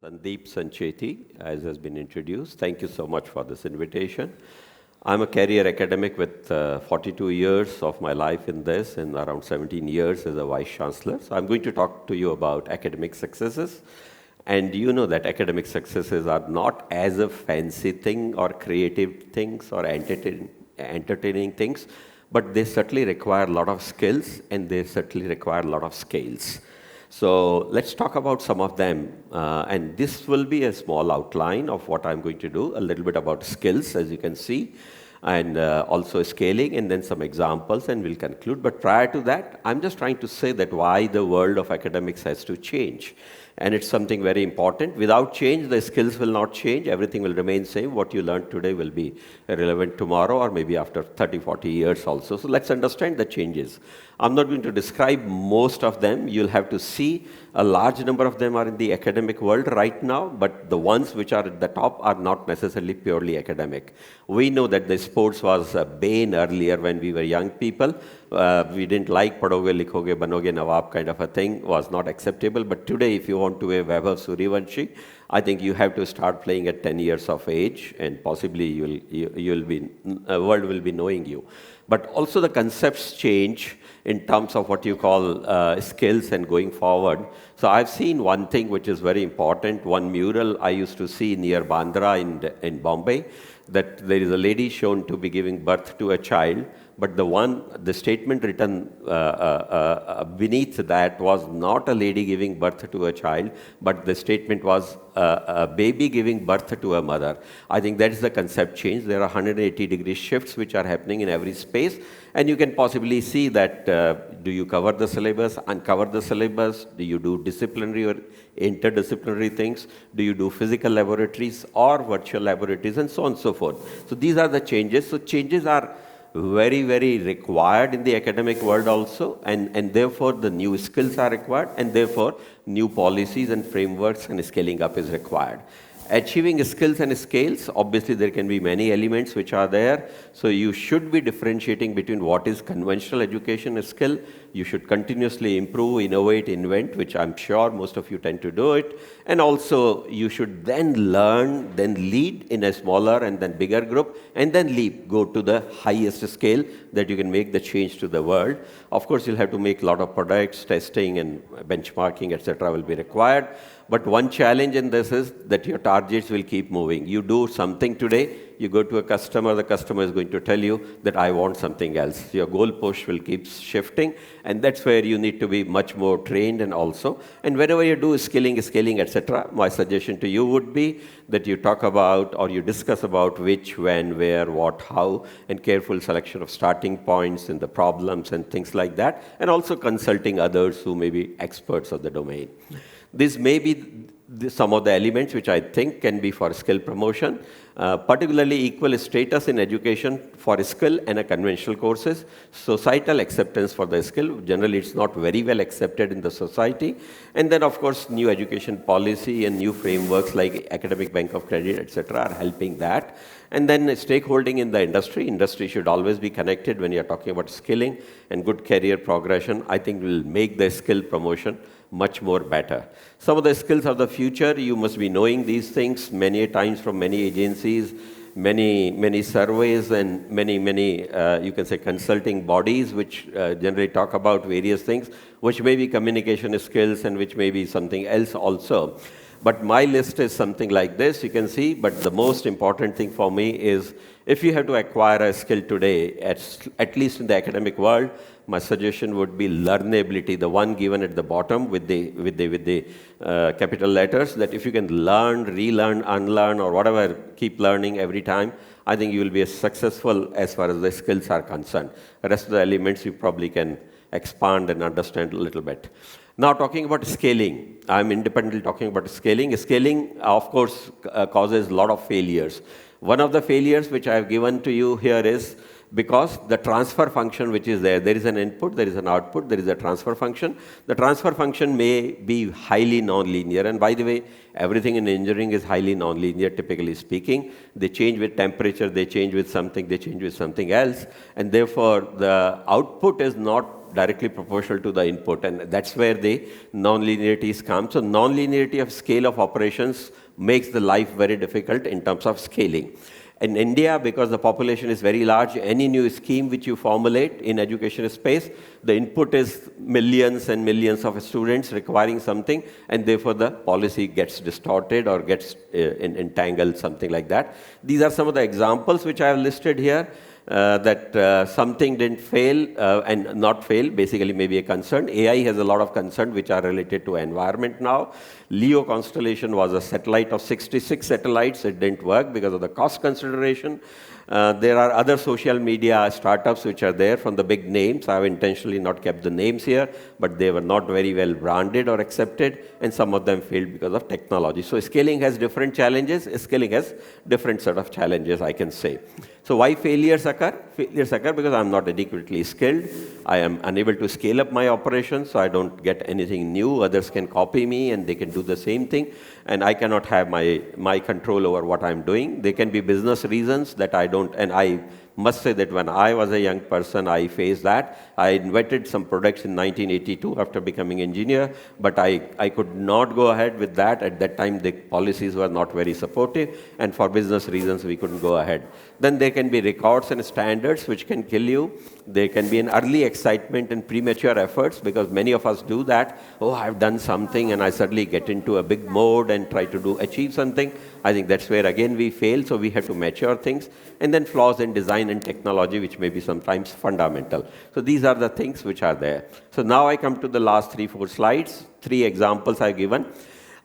Sandeep Sancheti, as has been introduced. Thank you so much for this invitation. I'm a career academic with 42 years of my life in this and around 17 years as a Vice Chancellor. So I'm going to talk to you about academic successes. And you know that academic successes are not as a fancy thing or creative things or entertaining things, but they certainly require a lot of skills and they certainly require a lot of scales. So let's talk about some of them. And this will be a small outline of what I'm going to do, a little bit about skills, as you can see, and also scaling, and then some examples, and we'll conclude. But prior to that, I'm just trying to say that why the world of academics has to change. And it's something very important. Without change, the skills will not change. Everything will remain same. What you learn today will be relevant tomorrow or maybe after 30, 40 years also. So let's understand the changes. I'm not going to describe most of them. You'll have to see a large number of them are in the academic world right now, but the ones which are at the top are not necessarily purely academic. We know that the sports was a bane earlier when we were young people. We didn't like padhoge, likhoge, banoge, nawab kind of a thing was not acceptable. But today, if you want to be Vaibhav Suryavanshi, I think you have to start playing at 10 years of age, and possibly world will be knowing you. But also the concepts change in terms of what you call skills and going forward. So I've seen one thing which is very important. One mural I used to see near Bandra in Bombay, that there is a lady shown to be giving birth to a child, but the statement written beneath that was not a lady giving birth to a child, but the statement was a baby giving birth to a mother. I think that is the concept change. There are 180-degree shifts which are happening in every space, and you can possibly see that do you cover the syllabus, uncover the syllabus, do you do disciplinary or interdisciplinary things, do you do physical laboratories or virtual laboratories, and so on and so forth. So these are the changes. So changes are very, very required in the academic world also, and therefore the new skills are required, and therefore new policies and frameworks and scaling up is required. Achieving skills and scales, obviously there can be many elements which are there. So you should be differentiating between what is conventional education skill. You should continuously improve, innovate, invent, which I'm sure most of you tend to do it. And also you should then learn, then lead in a smaller and then bigger group, and then go to the highest scale that you can make the change to the world. Of course, you'll have to make a lot of products, testing and benchmarking, etc. will be required. But one challenge in this is that your targets will keep moving. You do something today, you go to a customer, the customer is going to tell you that I want something else. Your goal push will keep shifting, and that's where you need to be much more trained and also. And whenever you do skilling, scaling, etc., my suggestion to you would be that you talk about or you discuss about which, when, where, what, how, and careful selection of starting points and the problems and things like that, and also consulting others who may be experts of the domain. This may be some of the elements which I think can be for skill promotion, particularly equal status in education for skill and a conventional courses, societal acceptance for the skill. Generally, it's not very well accepted in the society. And then, of course, new education policy and new frameworks like Academic Bank of Credit, etc., are helping that. And then stakeholding in the industry. Industry should always be connected when you're talking about skilling, and good career progression, I think, will make the skill promotion much more better. Some of the skills of the future, you must be knowing these things many times from many agencies, many surveys, and many you can say consulting bodies which generally talk about various things, which may be communication skills and which may be something else also. But my list is something like this, you can see, but the most important thing for me is if you have to acquire a skill today, at least in the academic world, my suggestion would be learnability, the one given at the bottom with the capital letters, that if you can learn, relearn, unlearn, or whatever, keep learning every time, I think you will be successful as far as the skills are concerned. The rest of the elements you probably can expand and understand a little bit. Now, talking about scaling, I'm independently talking about scaling. Scaling, of course, causes a lot of failures. One of the failures which I have given to you here is because the transfer function which is there is an input, there is an output, there is a transfer function. The transfer function may be highly nonlinear, and by the way, everything in engineering is highly nonlinear, typically speaking. They change with temperature, they change with something, they change with something else, and therefore the output is not directly proportional to the input, and that's where the non-linearities come. So non-linearity of scale of operations makes the life very difficult in terms of scaling. In India, because the population is very large, any new scheme which you formulate in education space, the input is millions and millions of students requiring something, and therefore the policy gets distorted or gets entangled, something like that. These are some of the examples which I have listed here. That something didn't fail and not fail, basically maybe a concern. AI has a lot of concern which are related to environment now. Leo constellation was a satellite of 66 satellites. It didn't work because of the cost consideration. There are other social media startups which are there from the big names. I have intentionally not kept the names here, but they were not very well branded or accepted, and some of them failed because of technology. So scaling has different challenges. Scaling has different set of challenges, I can say. So why failures occur? Failures occur because I'm not adequately skilled. I am unable to scale up my operations, so I don't get anything new. Others can copy me and they can do the same thing, and I cannot have my control over what I'm doing. There can be business reasons that I don't, and I must say that when I was a young person, I faced that. I invented some products in 1982 after becoming engineer, but I could not go ahead with that. At that time, the policies were not very supportive, and for business reasons, we couldn't go ahead. Then there can be records and standards which can kill you. There can be an early excitement and premature efforts, because many of us do that. Oh, I've done something, and I suddenly get into a big mode and try to achieve something. I think that's where, again, we fail, so we have to mature things. And then flaws in design and technology, which may be sometimes fundamental. So these are the things which are there. So now I come to the last 3-4 slides. 3 examples I've given.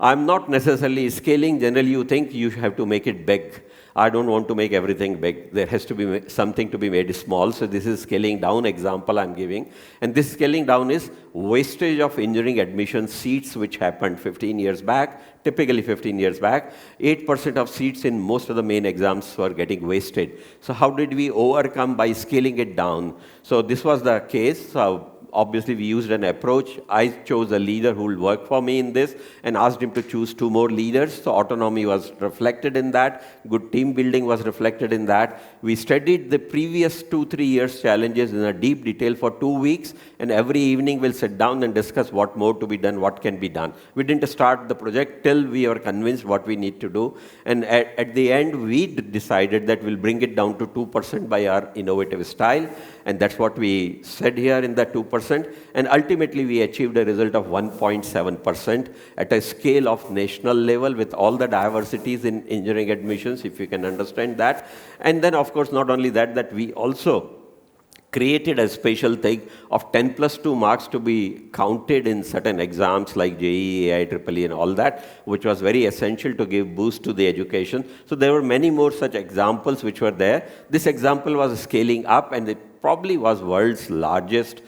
I'm not necessarily scaling. Generally, you think you have to make it big. I don't want to make everything big. There has to be something to be made small. So this is scaling down example I'm giving. And this scaling down is wastage of engineering admission seats, which happened 15 years back, typically 15 years back. 8% of seats in most of the main exams were getting wasted. So how did we overcome by scaling it down? So this was the case. So obviously, we used an approach. I chose a leader who will work for me in this and asked him to choose 2 more leaders. So autonomy was reflected in that. Good team building was reflected in that. We studied the previous 2-3 years challenges in a deep detail for 2 weeks. And every evening, we'll sit down and discuss what more to be done, what can be done. We didn't start the project till we were convinced what we need to do. And at the end, we decided that we'll bring it down to 2% by our innovative style. And that's what we said here in the 2%. And ultimately, we achieved a result of 1.7% at a scale of national level with all the diversities in engineering admissions, if you can understand that. And then, of course, not only that, that we also created a special thing of 10 plus 2 marks to be counted in certain exams like JEE, IEEE and all that, which was very essential to give boost to the education. So there were many more such examples which were there. This example was scaling up, and it probably was world's largest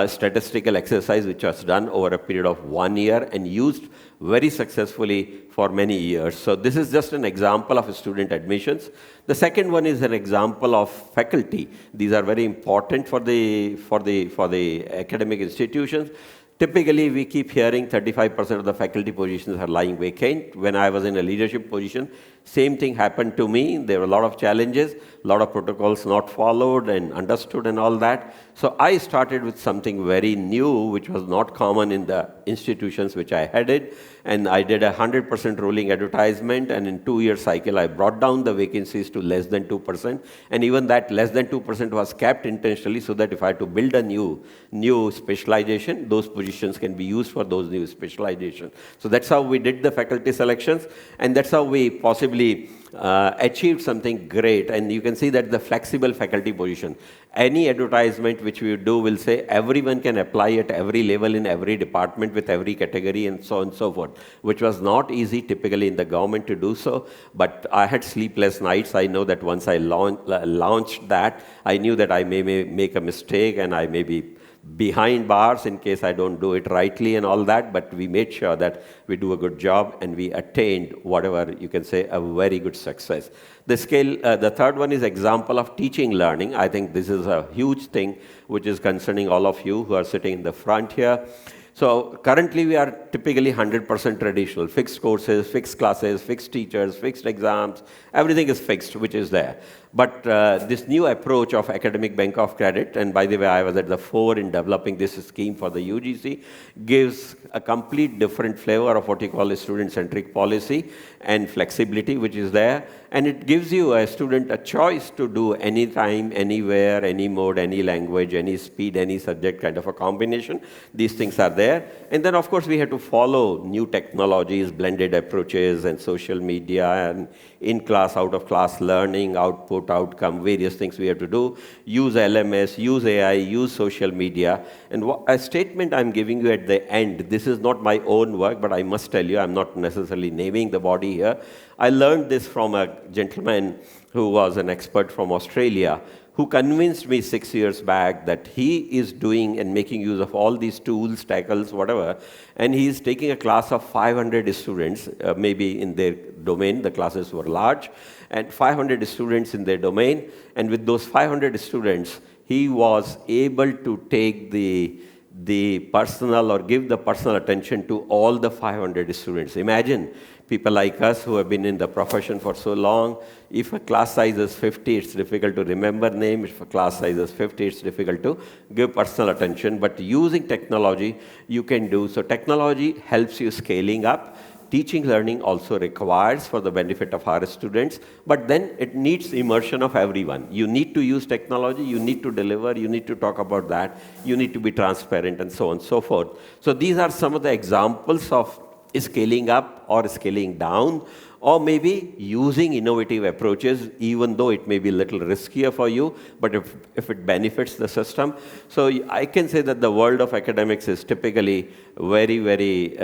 statistical exercise which was done over a period of 1 year and used very successfully for many years. So this is just an example of student admissions. The second one is an example of faculty. These are very important for the academic institutions. Typically, we keep hearing 35% of the faculty positions are lying vacant. When I was in a leadership position, same thing happened to me. There were a lot of challenges, a lot of protocols not followed and understood and all that. So I started with something very new, which was not common in the institutions which I headed. And I did 100% rolling advertisement, and in 2-year cycle, I brought down the vacancies to less than 2%. And even that less than 2% was kept intentionally so that if I had to build a new specialization, those positions can be used for those new specializations. So that's how we did the faculty selections, and that's how we possibly achieved something great. And you can see that the flexible faculty position. Any advertisement which we do will say everyone can apply at every level in every department with every category and so on and so forth, which was not easy typically in the government to do so. But I had sleepless nights. I know that once I launched that, I knew that I may make a mistake and I may be behind bars in case I don't do it rightly and all that, but we made sure that we do a good job and we attained whatever you can say a very good success. The third one is example of teaching learning. I think this is a huge thing which is concerning all of you who are sitting in the front here. So currently we are typically 100% traditional, fixed courses, fixed classes, fixed teachers, fixed exams, everything is fixed which is there. But this new approach of academic bank of credit, and by the way, I was at the fore in developing this scheme for the UGC, gives a complete different flavor of what you call a student-centric policy and flexibility, which is there. And it gives you, a student, a choice to do anytime, anywhere, any mode, any language, any speed, any subject, kind of a combination. These things are there. And then, of course, we have to follow new technologies, blended approaches, and social media, and in-class, out-of-class learning, output, outcome, various things we have to do. Use LMS, use AI, use social media. And a statement I'm giving you at the end, this is not my own work, but I must tell you, I'm not necessarily naming the body here. I learned this from a gentleman who was an expert from Australia, who convinced me 6 years back that he is doing and making use of all these tools, tackles, whatever, and he is taking a class of 500 students, maybe in their domain, the classes were large, and 500 students in their domain, and with those 500 students, he was able to take the personal or give the personal attention to all the 500 students. Imagine people like us who have been in the profession for so long. If a class size is 50, it's difficult to remember name. If a class size is 50, it's difficult to give personal attention. But using technology, you can do. So technology helps you scaling up. Teaching learning also requires for the benefit of our students, but then it needs immersion of everyone. You need to use technology, you need to deliver, you need to talk about that, you need to be transparent, and so on and so forth. So these are some of the examples of scaling up or scaling down, or maybe using innovative approaches, even though it may be a little riskier for you, but if it benefits the system. So I can say that the world of academics is typically very, very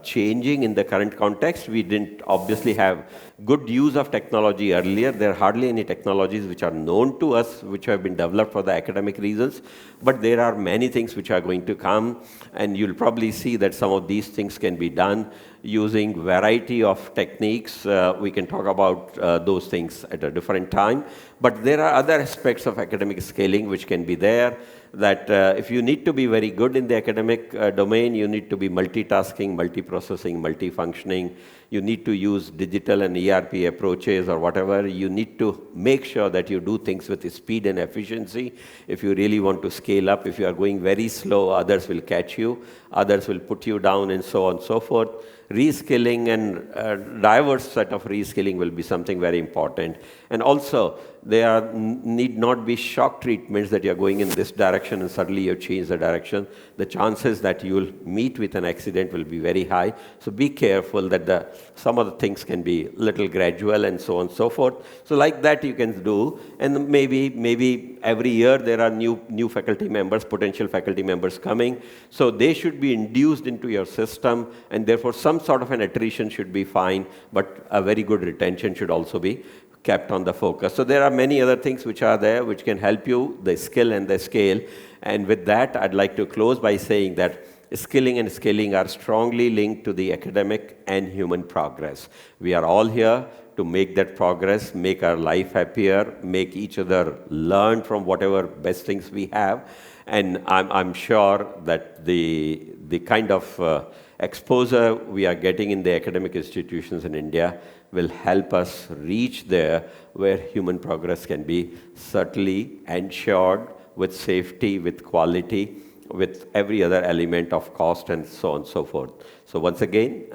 changing in the current context. We didn't obviously have good use of technology earlier. There are hardly any technologies which are known to us, which have been developed for the academic reasons, but there are many things which are going to come, and you'll probably see that some of these things can be done using variety of techniques. We can talk about those things at a different time. But there are other aspects of academic scaling which can be there, that if you need to be very good in the academic domain, you need to be multitasking, multiprocessing, multifunctioning. You need to use digital and ERP approaches or whatever. You need to make sure that you do things with speed and efficiency. If you really want to scale up, if you are going very slow, others will catch you, others will put you down, and so on and so forth. Reskilling and diverse set of reskilling will be something very important. And also, there need not be shock treatments that you're going in this direction and suddenly you change the direction. The chances that you'll meet with an accident will be very high. So be careful that some of the things can be little gradual, and so on and so forth. So like that you can do. And maybe every year there are new faculty members, potential faculty members coming. So they should be induced into your system, and therefore some sort of an attrition should be fine, but a very good retention should also be kept on the focus. So there are many other things which are there which can help you, the skill and the scale. And with that, I'd like to close by saying that skilling and scaling are strongly linked to the academic and human progress. We are all here to make that progress, make our life happier, make each other learn from whatever best things we have. And I'm sure that the kind of exposure we are getting in the academic institutions in India will help us reach there where human progress can be certainly ensured with safety, with quality, with every other element of cost, and so on and so forth. So once again,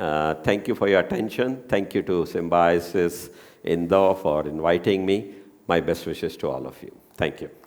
thank you for your attention. Thank you to Symbiosis Indore for inviting me. My best wishes to all of you. Thank you.